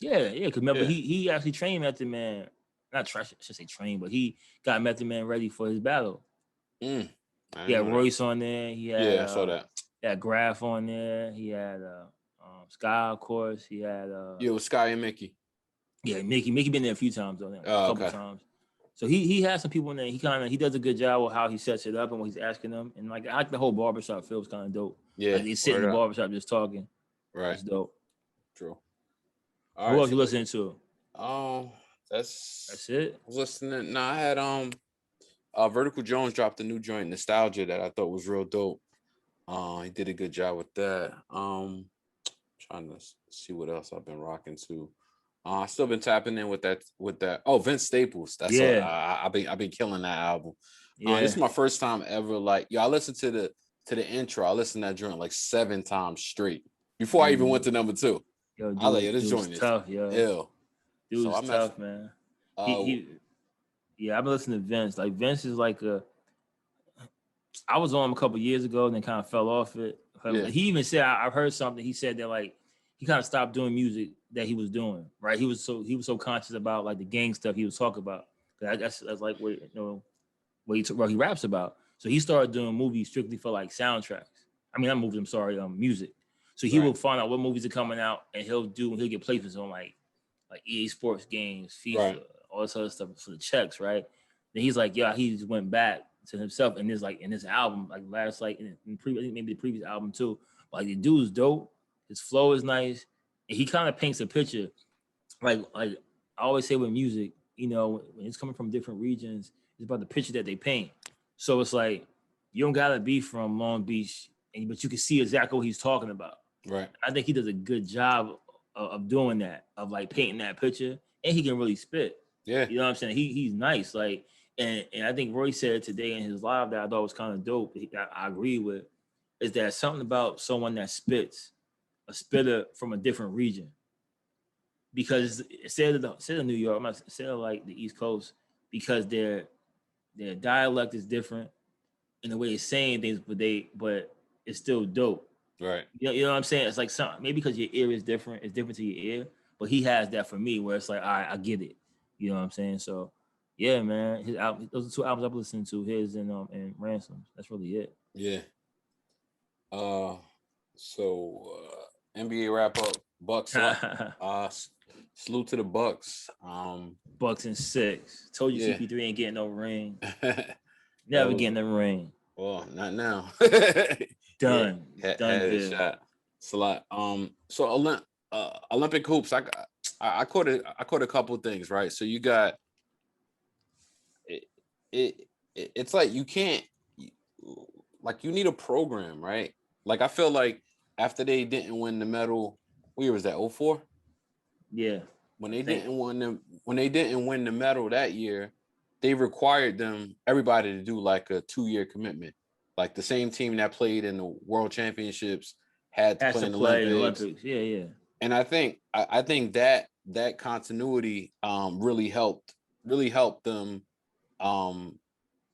Yeah. Because remember, he actually trained Method Man. I should say train, but he got Method Man ready for his battle. He had Royce on there. He had I saw that. He had Graph on there. He had Sky, of course. He had it was Sky and Mickey. Yeah, Mickey been there a few times though, a couple times. So he has some people in there. He does a good job with how he sets it up and what he's asking them. And like I like the whole barbershop feel is kind of dope. Yeah, like, he's sitting in the barbershop just talking. Right, it's dope. True. Who else you listening to? That's it. I was listening. No, I had Vertical Jones dropped a new joint, Nostalgia, that I thought was real dope. He did a good job with that. Trying to see what else I've been rocking to. I still been tapping in with that. Oh, Vince Staples. That's all. I've been killing that album. This is my first time ever. Like, I listened to the intro. I listened to that joint like 7 times straight before I even went to number 2. Yo, dude, I like, this joint is tough, yo. Ill. Dude's tough, man. I've been listening to Vince. Like, Vince is like I was on him a couple years ago and then kind of fell off it. Yeah. He even said, I've heard something. He said that like he kind of stopped doing music that he was doing. Right? He was so conscious about like the gang stuff he was talking about. That's like what what he raps about. So he started doing movies strictly for like soundtracks. I mean, not movies. I'm sorry, music. So he will find out what movies are coming out and he'll get placements on like EA Sports games, FIFA, all this other stuff for the checks, right? Then he's like, he just went back to himself in this album, like last, like maybe the previous album too. But, like, the dude's dope, his flow is nice, and he kind of paints a picture. Like I always say with music, you know, when it's coming from different regions, it's about the picture that they paint. So it's like you don't gotta be from Long Beach, but you can see exactly what he's talking about. Right. I think he does a good job of doing that, of like painting that picture, and he can really spit. Yeah. You know what I'm saying? He's nice. Like, and I think Royce said today in his live that I thought was kind of dope, I agree with, is that something about someone that spits, a spitter from a different region. Because instead of New York, I'm not instead of like the East Coast, because their dialect is different in the way it's saying things, but it's still dope. Right. You know what I'm saying? It's like something, maybe because your ear is different, it's different to your ear, but he has that for me where it's like, all right, I get it. You know what I'm saying? So yeah, man, his album, those are 2 albums I've listened to, his and Ransom's. That's really it. Yeah. So NBA wrap up, Bucks up. Salute to the Bucks. Bucks in 6. Told you CP3 ain't getting no ring. Never getting the ring. Well, not now. Done. Had a shot. It's a lot. So Olympic hoops. I caught a couple of things, right? So you got it's like you can't, like, you need a program, right? Like I feel like after they didn't win the medal, what year was that? 04? Yeah. When they didn't win the medal that year, they required everybody to do like a 2-year commitment. Like the same team that played in the World Championships had to play in the Olympics. Yeah. And I think that continuity really helped them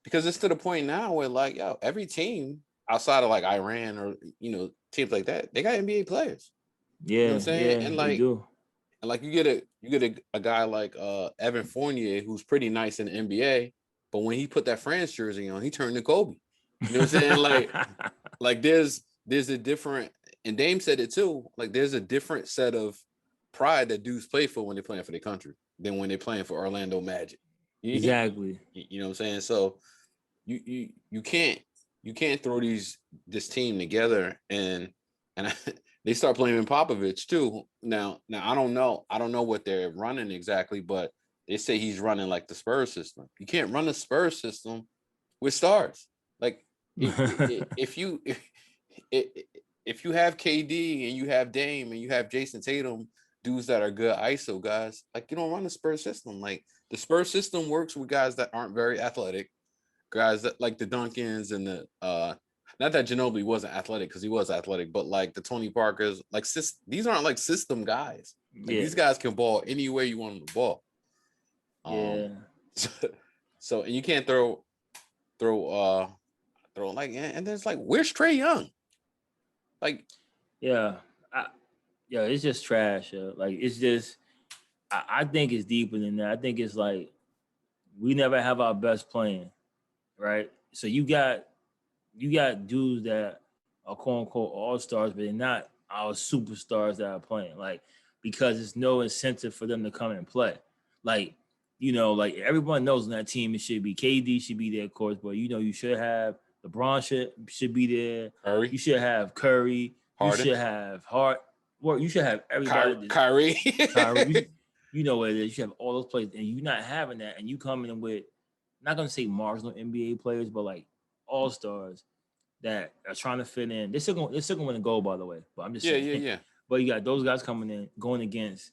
because it's to the point now where like every team outside of like Iran or teams like that, they got NBA players. Yeah, you know what I'm saying? yeah, And they like do. and like you get a guy like Evan Fournier who's pretty nice in the NBA, but when he put that France jersey on, he turned to Kobe. You know what I'm saying? like there's a different, and Dame said it too. Like there's a different set of pride that dudes play for when they're playing for their country than when they're playing for Orlando Magic. Exactly. You know what I'm saying? So you can't throw this team together and they start blaming Popovich too. Now I don't know what they're running exactly, but they say he's running like the Spurs system. You can't run the Spurs system with stars. Like if you have KD and you have Dame and you have Jason Tatum, dudes that are good ISO guys, like you don't run the Spurs system. Like the Spurs system works with guys that aren't very athletic, guys that like the Duncans and the not that Ginobili wasn't athletic because he was athletic, but like the Tony Parkers, like these aren't like system guys. Like these guys can ball any way you want them to ball. Yeah. So and you can't throw like, and there's like, where's Trae Young? Like, it's just trash. Like it's just, I think it's deeper than that. I think it's like we never have our best playing, right? So you got dudes that are quote unquote all-stars, but they're not our superstars that are playing. Like, because there's no incentive for them to come and play. Like, like everyone knows on that team it should be KD should be there, of course, but you should have LeBron should be there. Curry. You should have Curry. Harden. You should have Hart. Well, you should have everybody. Kyrie. You know what it is. You should have all those players, and you're not having that, and you come in with, not gonna say marginal NBA players, but like all-stars that are trying to fit in. They're still going to win a goal, by the way. But I'm just saying. Yeah. But you got those guys coming in, going against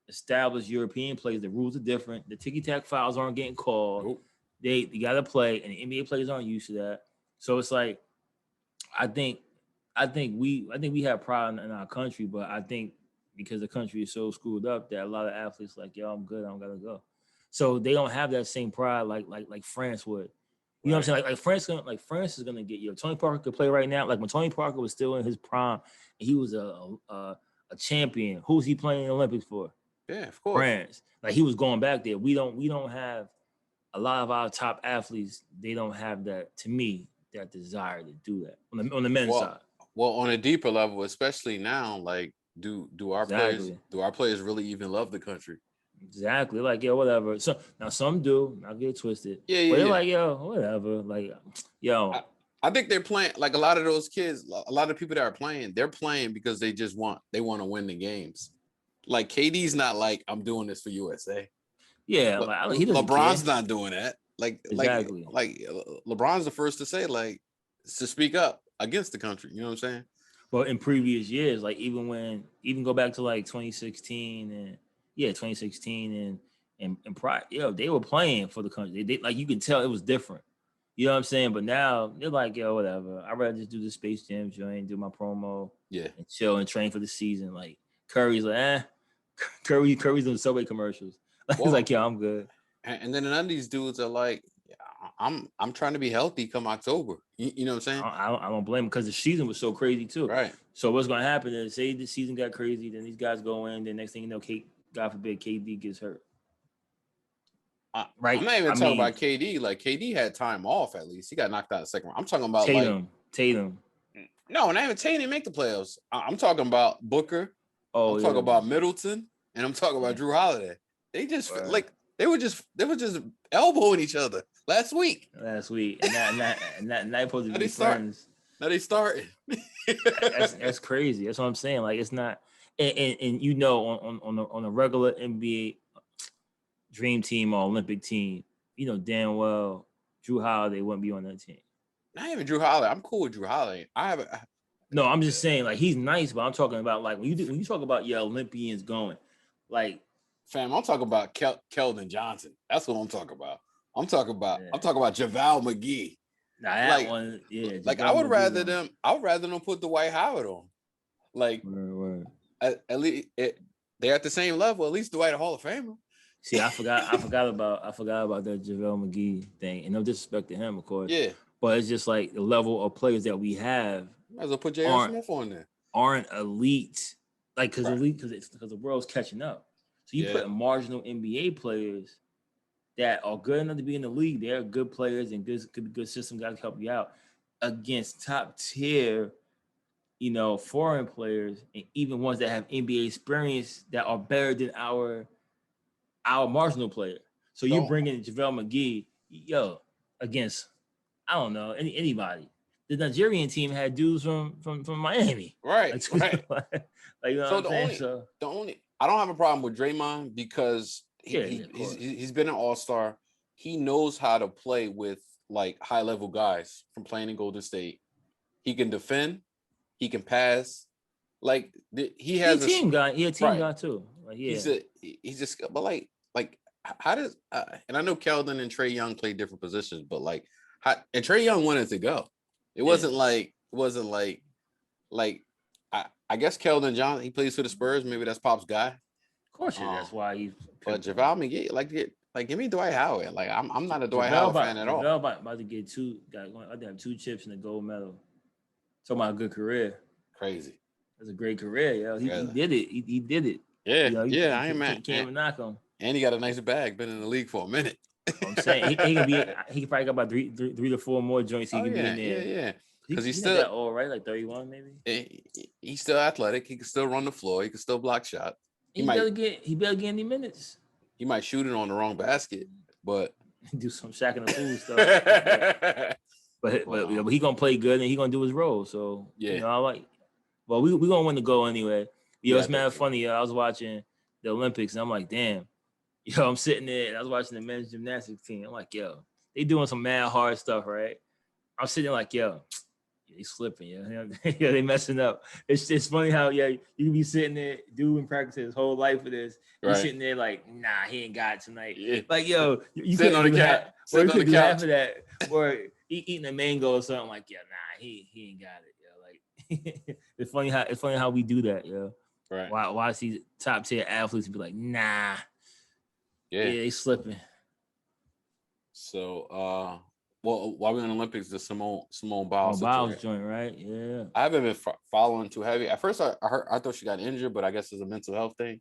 established European players. The rules are different. The ticky-tack fouls aren't getting called. Nope. They got to play, and the NBA players aren't used to that. So it's like, I think we have pride in our country, but I think because the country is so screwed up that a lot of athletes like, yo, I'm good, I don't gotta go. So they don't have that same pride like France would. You know what I'm saying? Like France is gonna get Tony Parker could play right now. Like when Tony Parker was still in his prime, and he was a champion. Who's he playing in the Olympics for? Yeah, of course. France. Like he was going back there. We don't have a lot of our top athletes. They don't have that, to me, that desire to do that on the men's side. Well, on a deeper level, especially now, like do our players really even love the country? Exactly. Like, whatever. So now some do. I'll get it twisted. Yeah. But they're like, whatever. Like, I think they're playing, like a lot of those kids, a lot of people that are playing, they're playing because they want to win the games. Like KD's not like, I'm doing this for USA. Yeah, he LeBron's not doing that. Like, exactly. like LeBron's the first to say, like, to speak up against the country. You know what I'm saying? Well, in previous years, like even go back to like 2016 and prior, they were playing for the country. They like, you can tell it was different. You know what I'm saying? But now they're like, whatever. I'd rather just do the Space Jam joint, do my promo, and chill and train for the season. Like Curry's like, Curry's doing Subway commercials. He's like, I'm good. And then none of these dudes are like, I'm trying to be healthy come October. You know what I'm saying? I don't blame him because the season was so crazy too. Right. So what's gonna happen is, say the season got crazy, then these guys go in, then next thing you know, God forbid, KD gets hurt. Right. I'm not even talking about KD. Like KD had time off at least. He got knocked out in the second round. I'm talking about Tatum. No, not even Tatum didn't make the playoffs. I'm talking about Booker. I'm talking about Middleton, and I'm talking about Drew Holiday. They just they were just elbowing each other last week. And that supposed to be friends. Now they started. That's crazy. That's what I'm saying. Like it's not, and on a regular NBA dream team or Olympic team, damn well Drew Holiday wouldn't be on that team. Not even Drew Holiday. I'm cool with Drew Holiday. I No, I'm just saying, like, he's nice, but I'm talking about, like, when you talk about your Olympians going, like, fam, I'm talking about Keldon Johnson. That's what I'm talking about. I'm talking about JaVale McGee. Nah, that one, yeah. Like I would rather them put Dwight Howard on. Like, word. At least they're at the same level. At least Dwight a Hall of Famer. See, I forgot about that JaVale McGee thing, and no disrespect to him, of course. Yeah, but it's just like the level of players that we have. Might as well put J.R. Smith on there. Aren't elite, like because the world's catching up. So you put marginal NBA players that are good enough to be in the league. They're good players and could be good system guys to help you out against top tier, foreign players, and even ones that have NBA experience that are better than our marginal player. So you bring in JaVale McGee, against, I don't know, anybody. The Nigerian team had dudes from Miami. Right. Like, you know what I'm saying? The only I don't have a problem with Draymond because he's been an all-star. He knows how to play with like high-level guys from playing in Golden State. He can defend, he can pass. Like he has a team guy. He's a team guy too. Like, yeah. He's just but like how does and I know Keldon and Trae Young play different positions, but like and Trae Young wanted to go. It wasn't like I guess Keldon Johnson, he plays for the Spurs. Maybe that's Pop's guy. Of course, that's why he's. But JaVale McGee, give me Dwight Howard. Like I'm not a Dwight Howard fan at all. JaVale about to get I have 2 chips and a gold medal. Talking about a good career. Crazy. That's a great career, yo. He did it. He did it. Yeah, I ain't mad. Can't even knock him. And he got a nice bag. Been in the league for a minute. I'm saying he can probably got about three to 4 more joints he can be in there. Yeah. Because he's still that all right, like 31 maybe. He's still athletic. He can still run the floor. He can still block shots. He better get any minutes. He might shoot it on the wrong basket, but do some Shaq and the Fool stuff. but he gonna play good and he gonna do his role. So I like. Well, we gonna win the goal anyway. It's mad funny. I was watching the Olympics and I'm like, damn. I'm sitting there and I was watching the men's gymnastics team. I'm like, they doing some mad hard stuff, right? I'm sitting there like, they slipping, they messing up. It's funny how you can be sitting there, doing practice his whole life for this. You're sitting there like, nah, he ain't got it tonight. Yeah. Like, you sitting on the couch, or you could do half of that, or eating a mango or something like, nah, he ain't got it, Like, it's funny how we do that, Right. Why see top tier athletes be like, nah, they slipping. So, well, while we're in the Olympics, the Simone Biles joint, right? Yeah. I haven't been following too heavy. At first, I thought she got injured, but I guess it's a mental health thing.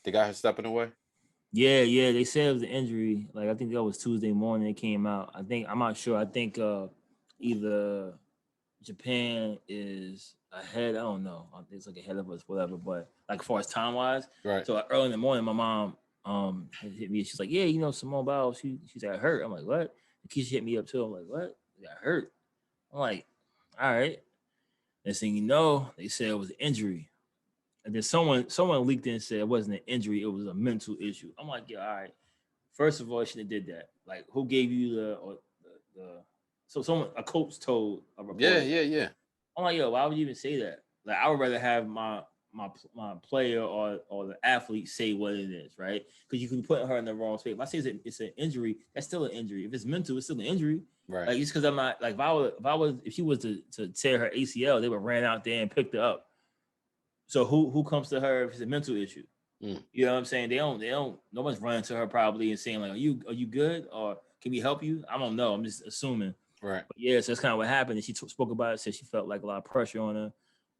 They got her stepping away. Yeah. They said it was an injury. Like, I think that was Tuesday morning. It came out. I'm not sure. I think either Japan is ahead. I don't know. I think it's like ahead of us, whatever. But like, as far as time wise, right. So early in the morning, my mom hit me. She's like, "Yeah, Simone Biles. She's got hurt." I'm like, "What?" Keisha hit me up too. I'm like, "What? I got hurt?" I'm like, "All right." Next thing you know, they said it was an injury, and then someone leaked in and said it wasn't an injury; it was a mental issue. I'm like, "Yeah, all right." First of all, she did that. Like, who gave you the so a coach told a reporter? Yeah. I'm like, "Yo, why would you even say that?" Like, I would rather have my player or the athlete say what it is, right? Because you can put her in the wrong space. If I say it's an injury, that's still an injury. If it's mental, it's still an injury. Right. Like, it's because I'm not like if she was to tear her ACL, they would ran out there and picked her up. So who comes to her if it's a mental issue? You know what I'm saying? They don't. No one's running to her probably and saying like, are you good or can we help you? I don't know. I'm just assuming. Right. But so that's kind of what happened. And she spoke about it. Said she felt like a lot of pressure on her,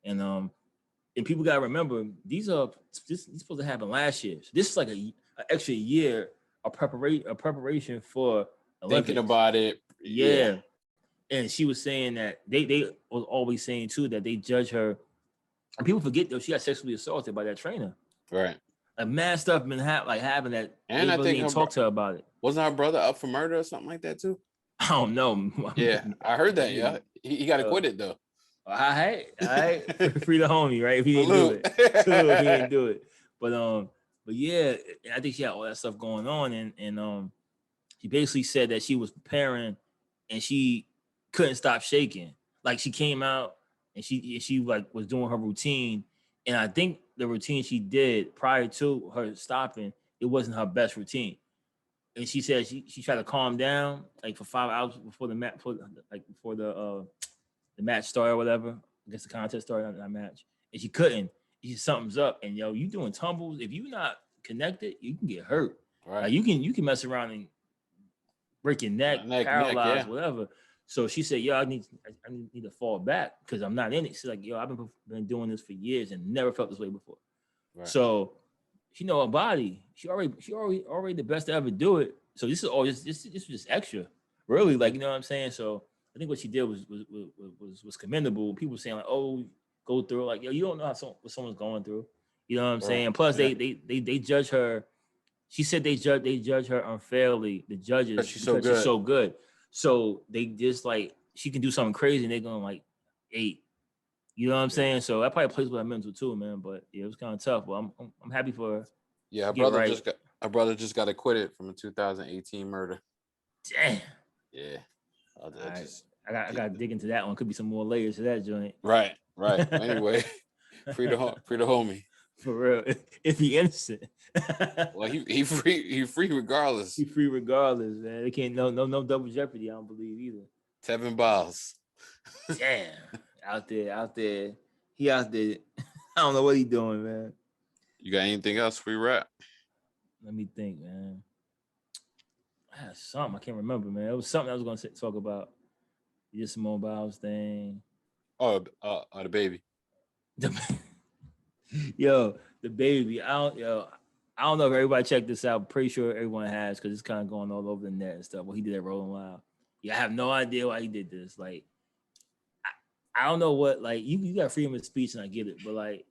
and people gotta remember this is supposed to happen last year. So this is like an extra year of preparation for Olympics. Thinking about it. Yeah. And she was saying that they was always saying too that they judge her, and people forget though she got sexually assaulted by that trainer. Right. Like, mad stuff been happening that, and I think didn't talk to her about it. Wasn't her brother up for murder or something like that too? I don't know. Yeah, I heard that. Yeah, he got acquitted though. All right, free the homie, right? If he didn't do it, he didn't do it. But yeah, I think she had all that stuff going on, and she basically said that she was preparing, and she couldn't stop shaking. Like, she came out and she like was doing her routine, and I think the routine she did prior to her stopping, it wasn't her best routine. And she said she tried to calm down like for 5 hours before the match, before the match started or whatever. I guess the contest started, not match, and she couldn't. Something's up, and yo, you doing tumbles. If you're not connected, you can get hurt. Right. Like, you can mess around and break your neck, paralyzed, whatever. So she said, yo, I need to fall back because I'm not in it. She's like, yo, I've been doing this for years and never felt this way before. Right. So she know her body. She already the best to ever do it. So this was just extra, really. Like, you know what I'm saying? So I think what she did was commendable. People saying like, oh, go through, like, yo, you don't know what someone's going through. You know what I'm saying? Plus, they judge her. She said they judge her unfairly. The judges, because she's so good. So they just like, she can do something crazy and they're going like 8. You know what I'm saying? So that probably plays with her mental too, man. But yeah, it was kind of tough. But I'm happy for her. Yeah, her brother just got acquitted from a 2018 murder. Damn. Yeah. I got to dig into that one. Could be some more layers to that joint. Right. Anyway, free the homie. For real. If he innocent. Well, he free regardless. He free regardless, man. They can't no double jeopardy, I don't believe either. Tevin Biles. Damn. Out there. He out there. I don't know what he doing, man. You got anything else for your rap? Let me think, man. I had something. I can't remember, man. It was something I was going to talk about. The Simone Biles thing. Oh, the baby. Yo, the baby. I don't know if everybody checked this out. Pretty sure everyone has, because it's kind of going all over the net and stuff. What he did at Rolling Loud. Yeah, I have no idea why he did this. Like, I don't know what, like, you got freedom of speech and I get it, but like,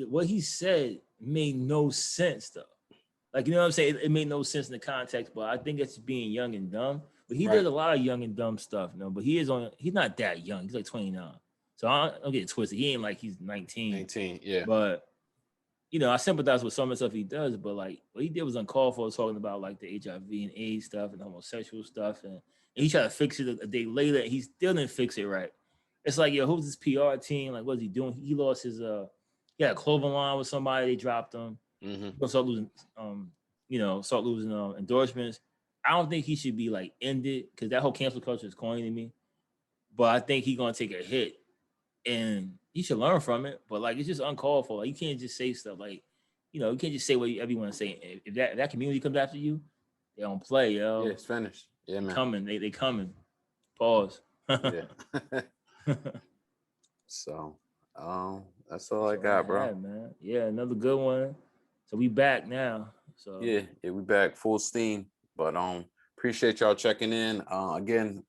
what he said made no sense though. Like, you know what I'm saying? It made no sense in the context, but I think it's being young and dumb. But he does a lot of young and dumb stuff, you know. But he's not that young. He's like 29. So I don't get it twisted. He ain't like he's 19. 19, yeah. But, you know, I sympathize with some of the stuff he does, but like what he did was uncalled for, talking about like the HIV and AIDS stuff and homosexual stuff. And he tried to fix it a day later, and he still didn't fix it right. It's like, yo, who's this PR team? Like, what's he doing? He lost his he had a clothing line with somebody, they dropped him. Mm-hmm. He'll start losing endorsements. I don't think he should be like ended, because that whole cancel culture is corny to me. But I think he's gonna take a hit, and he should learn from it. But like, it's just uncalled for. Like, you can't just say stuff like, you know, you can't just say what everyone say. If that community comes after you, they don't play, yo. Yeah, it's finished. Yeah, man. They coming. Pause. Yeah. So, that's all I got, bro. Man. Yeah, another good one. So we back now. So yeah, we back full steam. But appreciate y'all checking in. Again,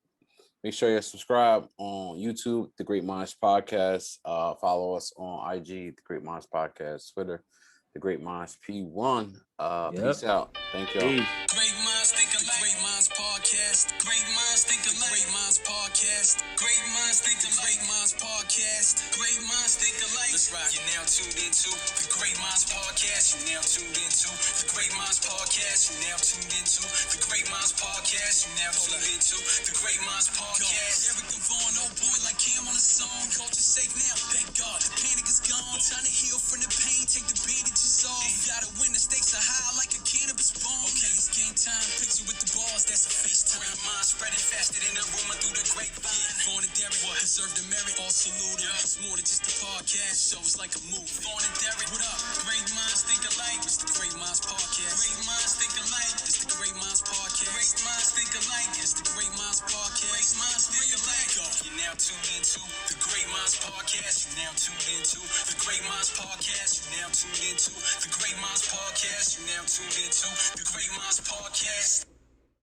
make sure you subscribe on YouTube, The Great Minds Podcast. Follow us on IG, The Great Minds Podcast, Twitter, The Great Minds P1. Peace out. Thank y'all. Peace. Great minds think alike. Great Minds Podcast. Great minds think alike. Great Minds Podcast. Great minds think alike. Great Minds Podcast. Great minds think alike. Let's rock. You're now tuned into the Great Minds Podcast. You're now tuned into the Great Minds Podcast. You're now tuned into the Great Minds Podcast. You're now tuned into the Great Minds Podcast. Derrick and Vaughn, oh boy, like Cam on a song. Culture safe now, thank God. The panic is gone. Time to heal from the pain. Take the bandages off. You gotta win. The stakes are high like a cannabis bomb. Okay, it's game time. Picture with the balls. That's a FaceTime. Great minds spreading faster than a rumor through the grapevine. Vaughn and Derrick deserve the merit. All salute. It's more than just a podcast. Shows like a movie. Vaughn and Derrick, what up? Great minds think alike. It's the Great Minds Podcast. Great minds think alike. It's the Great Minds Podcast. Great minds think alike. It's the Great Minds Podcast. Great minds think alike. You're now tuned into the Great Minds Podcast. You're now tuned into the Great Minds Podcast. You're now tuned into the Great Minds Podcast. You're now tuned into the Great Minds Podcast.